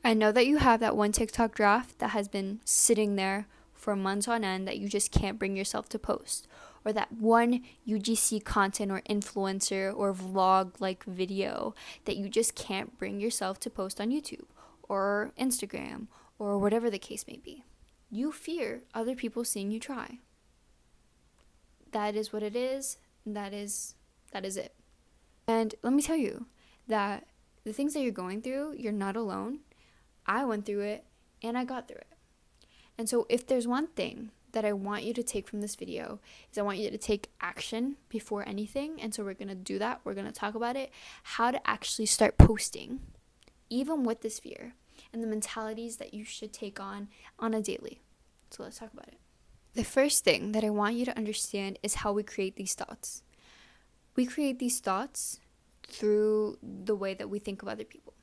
I know that you have that one TikTok draft that has been sitting there for months on end that you just can't bring yourself to post, or that one UGC content or influencer or vlog like video that you just can't bring yourself to post on YouTube or Instagram or whatever the case may be. You fear other people seeing you try. That is what it is. That is it. And let me tell you that the things that you're going through, you're not alone. I went through it and I got through it. And so if there's one thing that I want you to take from this video is I want you to take action before anything. And so we're going to do that. We're going to talk about it, how to actually start posting, even with this fear, and the mentalities that you should take on a daily. So let's talk about it. The first thing that I want you to understand is how we create these thoughts. We create these thoughts through the way that we think of other people.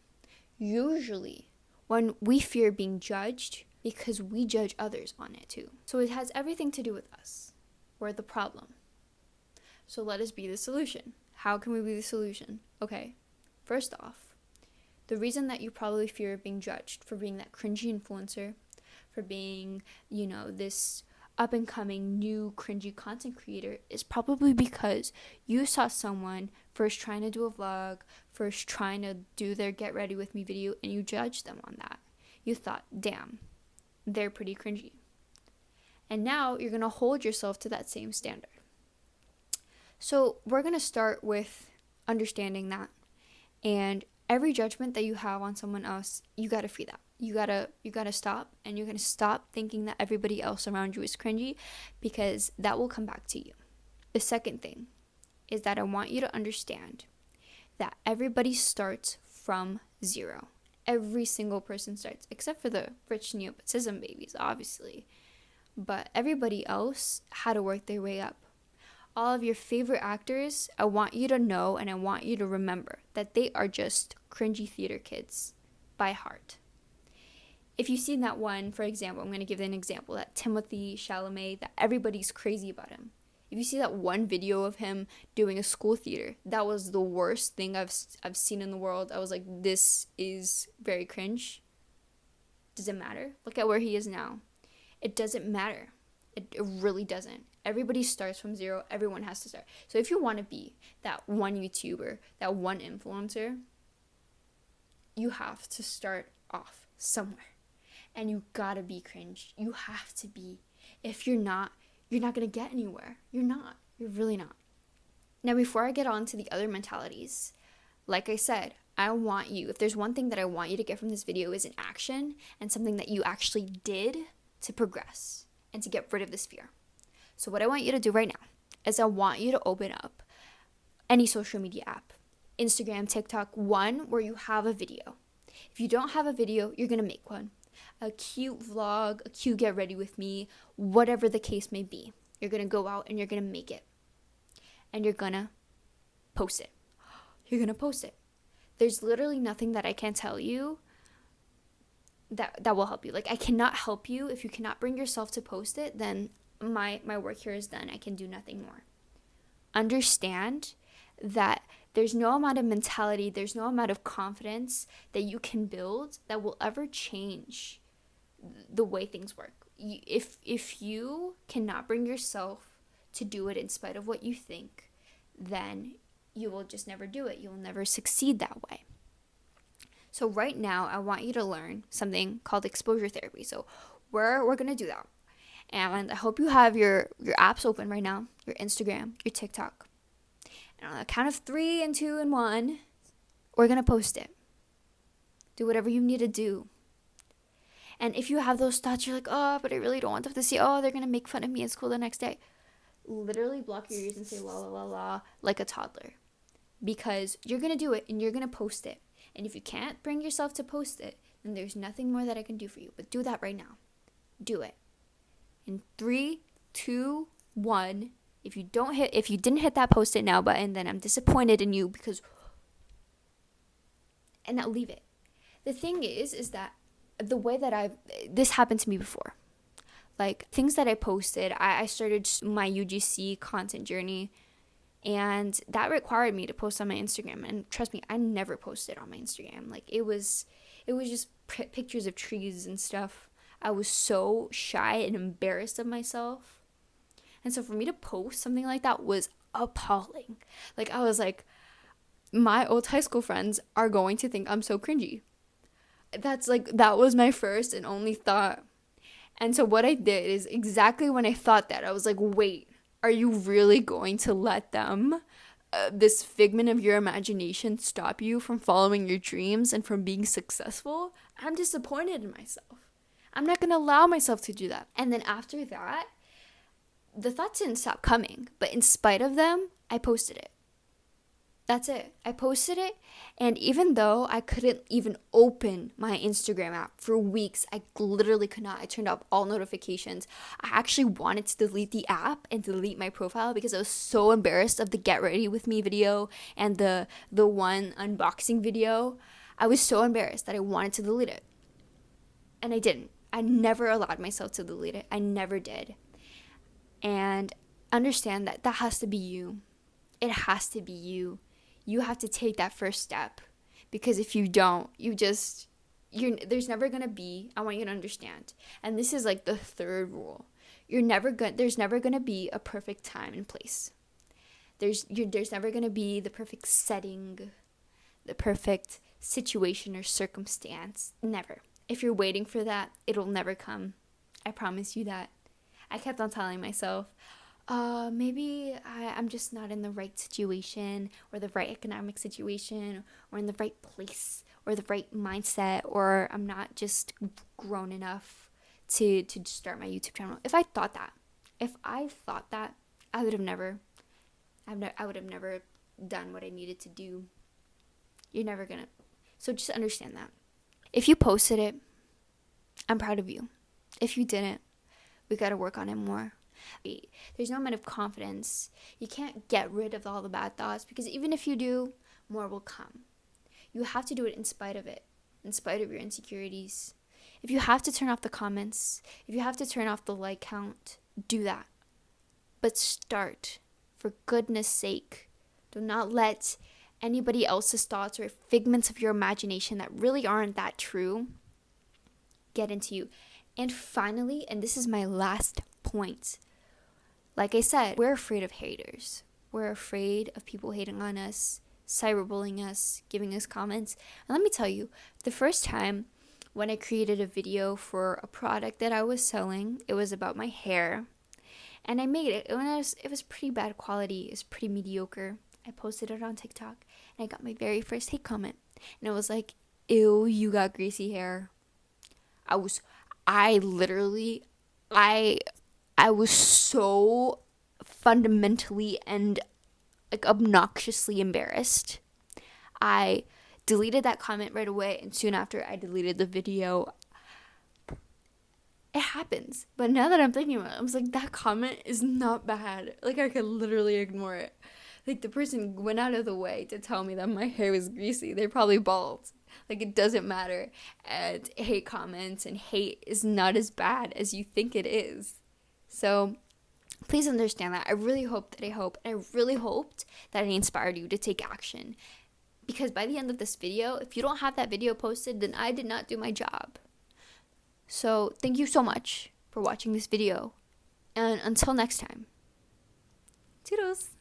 Usually, when we fear being judged, because we judge others on it too. So it has everything to do with us. We're the problem. So let us be the solution. How can we be the solution? Okay, first off, the reason that you probably fear being judged for being that cringy influencer, for being, this up and coming new cringy content creator is probably because you saw someone first trying to do a vlog, first trying to do their get ready with me video, and you judged them on that. You thought, damn, they're pretty cringy. And now you're going to hold yourself to that same standard. So we're going to start with understanding that. And every judgment that you have on someone else, you got to free that. You gotta stop, and you're gonna stop thinking that everybody else around you is cringy, because that will come back to you. The second thing is that I want you to understand that everybody starts from zero. Every single person starts, except for the rich nepotism babies, obviously. But everybody else had to work their way up. All of your favorite actors, I want you to know and I want you to remember that they are just cringy theater kids by heart. If you've seen that one, for example, I'm going to give an example, that Timothée Chalamet, that everybody's crazy about him. If you see that one video of him doing a school theater, that was the worst thing I've seen in the world. I was like, this is very cringe. Does it matter? Look at where he is now. It doesn't matter. It really doesn't. Everybody starts from zero. Everyone has to start. So if you want to be that one YouTuber, that one influencer, you have to start off somewhere. And you gotta be cringe. You have to be. If you're not gonna get anywhere. You're not. You're really not. Now, before I get on to the other mentalities, like I said, I want you, if there's one thing that I want you to get from this video, is an action and something that you actually did to progress and to get rid of this fear. So what I want you to do right now is I want you to open up any social media app, Instagram, TikTok, one where you have a video. If you don't have a video, you're gonna make one. A cute vlog, a cute get ready with me, whatever the case may be. You're going to go out and you're going to make it. And you're going to post it. You're going to post it. There's literally nothing that I can tell you that will help you. Like, I cannot help you. If you cannot bring yourself to post it, then my work here is done. I can do nothing more. Understand that there's no amount of mentality, there's no amount of confidence that you can build that will ever change the way things work. If you cannot bring yourself to do it in spite of what you think, then you will just never do it. You'll never succeed that way. So right now, I want you to learn something called exposure therapy. So we're going to do that. And I hope you have your apps open right now, your Instagram, your TikTok. And on the count of 3 and 2 and 1, we're going to post it. Do whatever you need to do. And if you have those thoughts, you're like, oh, but I really don't want them to see, oh, they're going to make fun of me at school the next day. Literally block your ears and say la, la, la, la, like a toddler. Because you're going to do it and you're going to post it. And if you can't bring yourself to post it, then there's nothing more that I can do for you. But do that right now. Do it. In 3, 2, 1. If you didn't hit that post it now button, then I'm disappointed in you and now leave it. The thing is that the way that this happened to me before. Like, things that I posted, I started my UGC content journey, and that required me to post on my Instagram. And trust me, I never posted on my Instagram. Like, it was it was just pictures of trees and stuff. I was so shy and embarrassed of myself. And so for me to post something like that was appalling. Like, I was like, my old high school friends are going to think I'm so cringy. That was my first and only thought. And so what I did is exactly when I thought that, I was like, wait, are you really going to let them, this figment of your imagination, stop you from following your dreams and from being successful? I'm disappointed in myself. I'm not going to allow myself to do that. And then after that, the thoughts didn't stop coming. But in spite of them, I posted it. That's it. I posted it, and even though I couldn't even open my Instagram app for weeks, I literally could not. I turned off all notifications. I actually wanted to delete the app and delete my profile because I was so embarrassed of the Get Ready With Me video and the one unboxing video. I was so embarrassed that I wanted to delete it. And I didn't. I never allowed myself to delete it. I never did. And understand that has to be you. It has to be you. You have to take that first step, because if you don't, there's never going to be, I want you to understand. And this is like the third rule. There's never going to be a perfect time and place. There's never going to be the perfect setting, the perfect situation or circumstance. Never. If you're waiting for that, it'll never come. I promise you that. I kept on telling myself, maybe I'm just not in the right situation, or the right economic situation, or in the right place, or the right mindset, or I'm not just grown enough to start my YouTube channel. If I thought that, I would have never done what I needed to do. You're never gonna. So just understand that. If you posted it, I'm proud of you. If you didn't, we gotta work on it more. There's no amount of confidence. You can't get rid of all the bad thoughts, because even if you do, more will come. You have to do it in spite of it, in spite of your insecurities. If you have to turn off the comments, if you have to turn off the like count, do that. But start, for goodness sake. Do not let anybody else's thoughts or figments of your imagination that really aren't that true get into you. And finally, and this is my last point, like I said, we're afraid of haters. We're afraid of people hating on us, cyberbullying us, giving us comments. And let me tell you, the first time when I created a video for a product that I was selling, it was about my hair. And I made it. It was pretty bad quality. It was pretty mediocre. I posted it on TikTok, and I got my very first hate comment. And it was like, ew, you got greasy hair. I was so fundamentally and like obnoxiously embarrassed. I deleted that comment right away, and soon after I deleted the video. It happens. But now that I'm thinking about it, I was like, that comment is not bad. Like, I could literally ignore it. Like, the person went out of the way to tell me that my hair was greasy. They're probably bald. Like, it doesn't matter. And hate comments and hate is not as bad as you think it is. So please understand that. I really hoped that I inspired you to take action. Because by the end of this video, if you don't have that video posted, then I did not do my job. So thank you so much for watching this video. And until next time. Toodles.